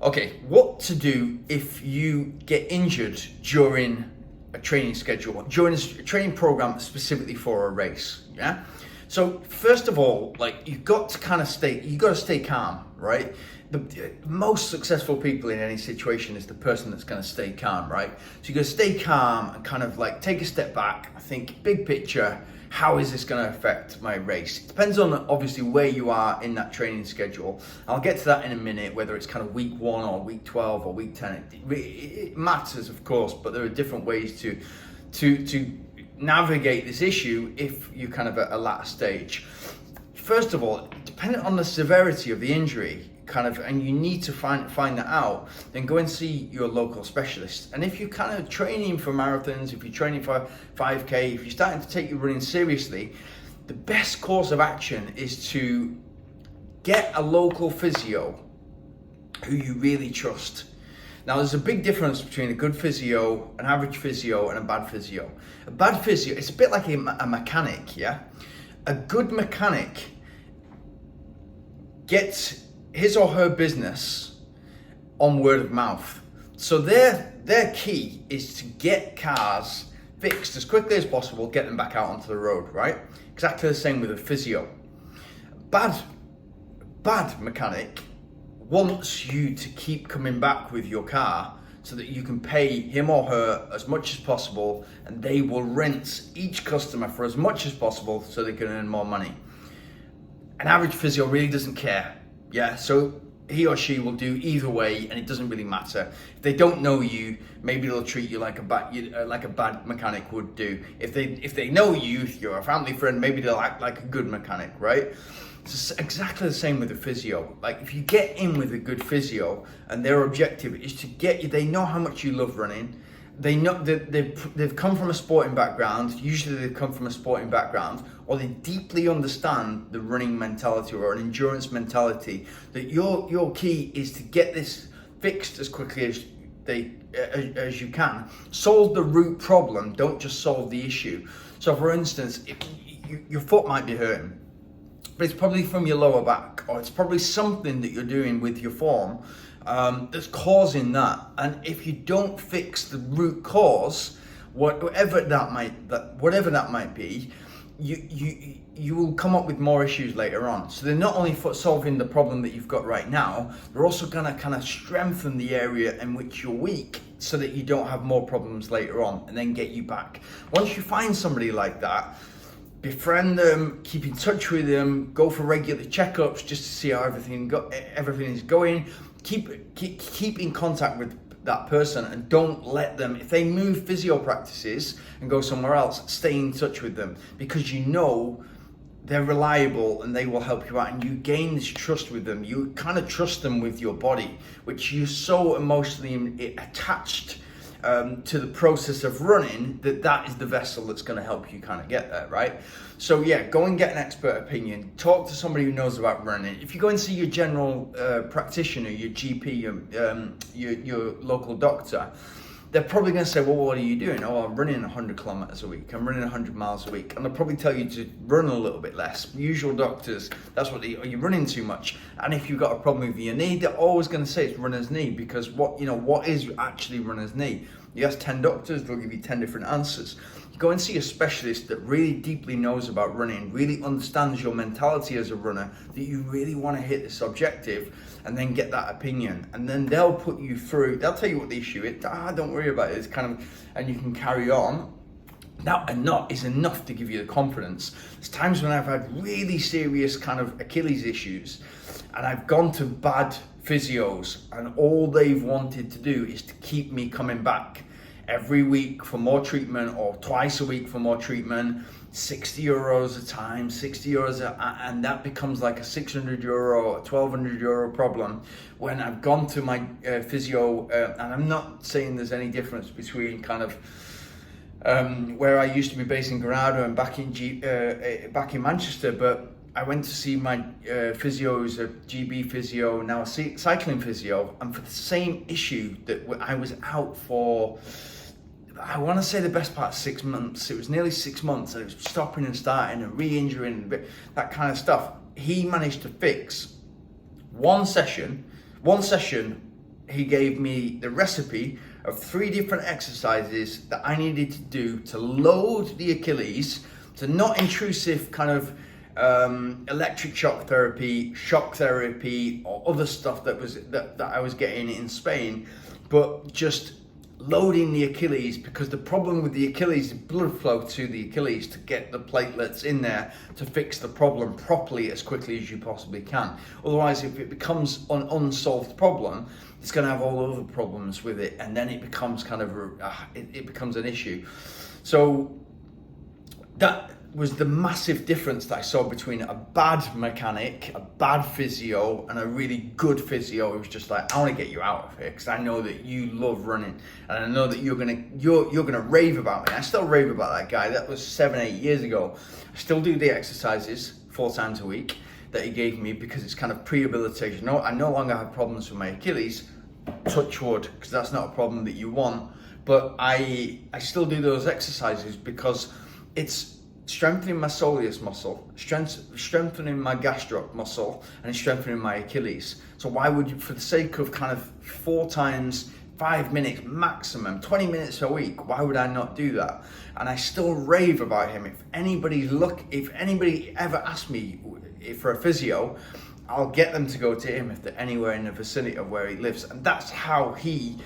Okay, what to do if you get injured during a training schedule, during a training program specifically for a race, yeah? So first of all, like you got to stay calm, right? The most successful people in any situation is the person that's going to stay calm, right? So you got to stay calm and kind of like take a step back. I think big picture, how is this going to affect my race? It depends on obviously where you are in that training schedule. I'll get to that in a minute, whether it's kind of week 1 or week 12 or week 10. It matters, of course, but there are different ways to navigate this issue if you're kind of at a latter stage. First of all, depending on the severity of the injury, and you need to find that out, then go and see your local specialist. And if you're kind of training for marathons, if you're training for 5K, if you're starting to take your running seriously, the best course of action is to get a local physio who you really trust. Now, there's a big difference between a good physio, an average physio, and a bad physio. A bad physio, it's a bit like a mechanic, yeah? A good mechanic gets his or her business on word of mouth. So their key is to get cars fixed as quickly as possible, get them back out onto the road, right? Exactly the same with a physio. Bad mechanic wants you to keep coming back with your car so that you can pay him or her as much as possible, and they will rinse each customer for as much as possible so they can earn more money. An average physio really doesn't care. Yeah, so he or she will do either way, and it doesn't really matter. If they don't know you, maybe they'll treat you like a bad mechanic would do. If they know you, if you're a family friend, maybe they'll act like a good mechanic, right? It's exactly the same with a physio. Like if you get in with a good physio, and their objective is to get you, they know how much you love running. They know that they've come from a sporting background. Usually they've come from a sporting background, or they deeply understand the running mentality or an endurance mentality. That your key is to get this fixed as quickly as you can. Solve the root problem. Don't just solve the issue. So, for instance, if your foot might be hurting, but it's probably from your lower back, or it's probably something that you're doing with your form that's causing that. And if you don't fix the root cause, whatever that might be, you will come up with more issues later on. So they're not only solving the problem that you've got right now, they're also going to kind of strengthen the area in which you're weak so that you don't have more problems later on, and then get you back. Once you find somebody like that, befriend them, keep in touch with them, go for regular checkups just to see how everything is going. Keep in contact with that person, and don't let them, if they move physio practices and go somewhere else, stay in touch with them, because you know they're reliable and they will help you out, and you gain this trust with them. You kind of trust them with your body, which you're so emotionally attached to the process of running, that is the vessel that's going to help you kind of get there, right? So yeah, go and get an expert opinion. Talk to somebody who knows about running. If you go and see your general practitioner, your GP, your local doctor, they're probably going to say, well, what are you doing? Oh, I'm running 100 kilometers a week. I'm running 100 miles a week. And they'll probably tell you to run a little bit less. Usual doctors, that's what are you running too much? And if you've got a problem with your knee, they're always going to say it's runner's knee, because what is actually runner's knee? You ask 10 doctors, they'll give you 10 different answers. You go and see a specialist that really deeply knows about running, really understands your mentality as a runner, that you really want to hit this objective, and then get that opinion. And then they'll put you through, they'll tell you what the issue is. Don't worry about it. It's and you can carry on. That is enough to give you the confidence. There's times when I've had really serious kind of Achilles issues, and I've gone to bad physios, and all they've wanted to do is to keep me coming back every week for more treatment, or twice a week for more treatment. €60 a time, and that becomes like a €600 or €1,200 problem. When I've gone to my physio, and I'm not saying there's any difference between kind of where I used to be based in Grantham and back in Manchester, but I went to see my physio, who's a GB physio, now a cycling physio, and for the same issue that I was out for, I want to say the best part of 6 months. It was nearly 6 months, and it was stopping and starting and re-injuring and that kind of stuff. He managed to fix one session he gave me the recipe of 3 different exercises that I needed to do to load the Achilles to not intrusive kind of electric shock therapy, or other stuff that I was getting in Spain, but just loading the Achilles, because the problem with the Achilles is blood flow to the Achilles to get the platelets in there to fix the problem properly as quickly as you possibly can. Otherwise, if it becomes an unsolved problem, it's going to have all other problems with it, and then it becomes kind of it becomes an issue. So that was the massive difference that I saw between a bad mechanic, a bad physio, and a really good physio. It was just like, I want to get you out of here because I know that you love running, and I know that you're gonna rave about me. I still rave about that guy. That was 7-8 years ago. I still do the exercises 4 times a week that he gave me because it's kind of prehabilitation. No, I no longer have problems with my Achilles. Touch wood, because that's not a problem that you want. But I still do those exercises because it's strengthening my soleus muscle, strengthening my gastroc muscle, and strengthening my Achilles. So why would you, for the sake of kind of 4 times 5 minutes maximum, 20 minutes a week, why would I not do that? And I still rave about him. If anybody ever asks me for a physio, I'll get them to go to him if they're anywhere in the vicinity of where he lives. And that's how he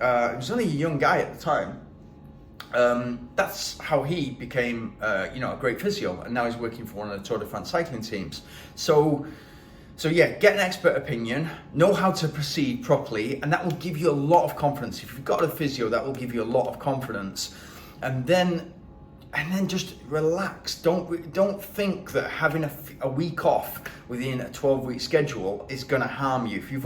was only a young guy at the time. That's how he became, a great physio, and now he's working for one of the Tour de France cycling teams. So yeah, get an expert opinion, know how to proceed properly, and that will give you a lot of confidence. If you've got a physio, that will give you a lot of confidence, and then just relax. Don't think that having a week off within a 12-week schedule is going to harm you. If you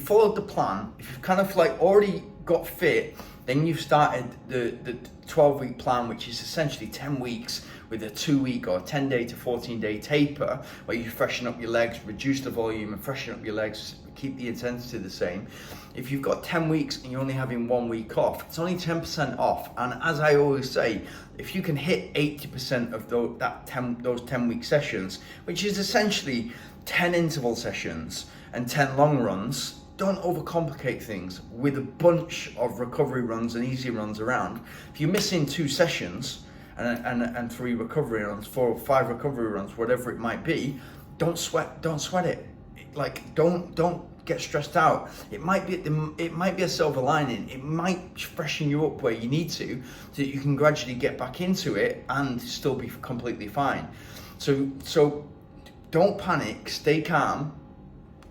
followed the plan, if you've kind of like already got fit, then you've started the 12-week plan, which is essentially 10 weeks with a 2-week or 10-day to 14-day taper, where you freshen up your legs, reduce the volume and freshen up your legs, keep the intensity the same. If you've got 10 weeks and you're only having 1 week off, it's only 10% off. And as I always say, if you can hit 80% of those 10-week sessions, which is essentially 10 interval sessions and 10 long runs, don't overcomplicate things with a bunch of recovery runs and easy runs around. If you're missing 2 sessions and 3 recovery runs, 4 or 5 recovery runs, whatever it might be, don't sweat it. Like, don't get stressed out. It might be a silver lining. It might freshen you up where you need to, so that you can gradually get back into it and still be completely fine. So don't panic. Stay calm.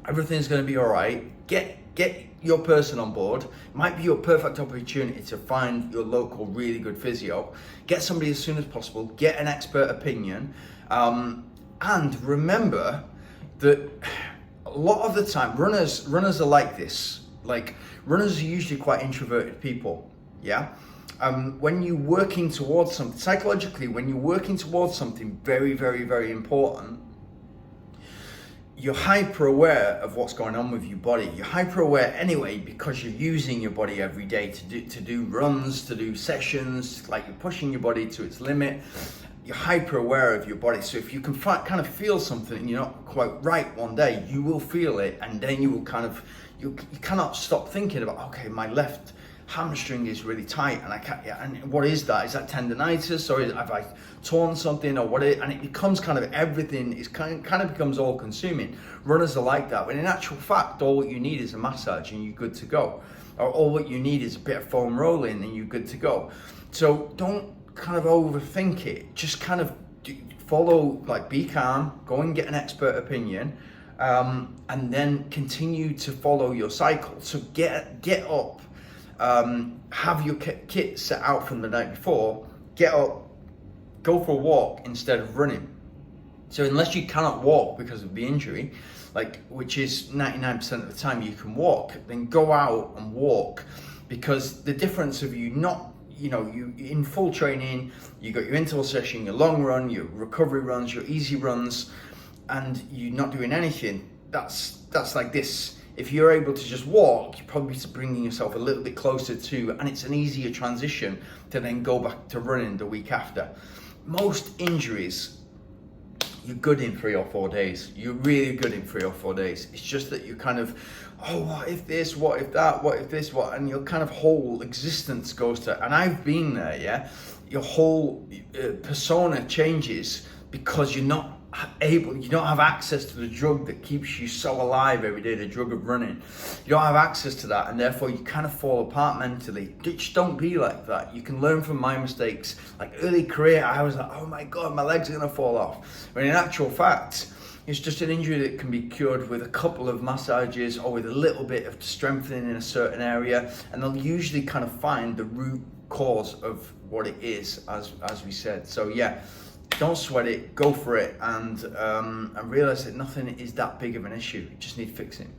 Everything's going to be all right. Get your person on board. It might be your perfect opportunity to find your local really good physio. Get somebody as soon as possible. Get an expert opinion, and remember that a lot of the time runners are like this. Like, runners are usually quite introverted people. Yeah. When you're working towards something psychologically, when you're working towards something very, very, very important, you're hyper aware of what's going on with your body. You're hyper aware anyway because you're using your body every day to do runs, to do sessions, like you're pushing your body to its limit. You're hyper aware of your body. So if you can kind of feel something and you're not quite right one day, you will feel it, and then you will you cannot stop thinking about, okay, my left hamstring is really tight, and I can't. Yeah, and what is that? Is that tendonitis, or have I torn something, or what? And it becomes kind of everything. It's kind of becomes all consuming. Runners are like that. When in actual fact, all what you need is a massage, and you're good to go. Or all what you need is a bit of foam rolling, and you're good to go. So don't kind of overthink it. Just kind of follow. Like, be calm. Go and get an expert opinion. And then continue to follow your cycle. So get up. Have your kit set out from the night before, get up, go for a walk instead of running. So unless you cannot walk because of the injury, which is 99% of the time you can walk, then go out and walk, because the difference of you not, you in full training, you got your interval session, your long run, your recovery runs, your easy runs, and you're not doing anything, that's like this. If you're able to just walk, you're probably bringing yourself a little bit closer to, and it's an easier transition to then go back to running the week after. Most injuries, you're good in 3 or 4 days. You're really good in 3 or 4 days. It's just that you kind of, oh, what if this, what if that, what if this, what, and your kind of whole existence goes to, and I've been there, yeah? Your whole persona changes because you don't have access to the drug that keeps you so alive every day, the drug of running. You don't have access to that, and therefore you kind of fall apart mentally. Just don't be like that. You can learn from my mistakes. Like early career, I was like, oh my God, my legs are gonna fall off. But in actual fact, it's just an injury that can be cured with a couple of massages or with a little bit of strengthening in a certain area, and they'll usually kind of find the root cause of what it is, as we said. So yeah, don't sweat it, go for it, and realize that nothing is that big of an issue. You just need fixing.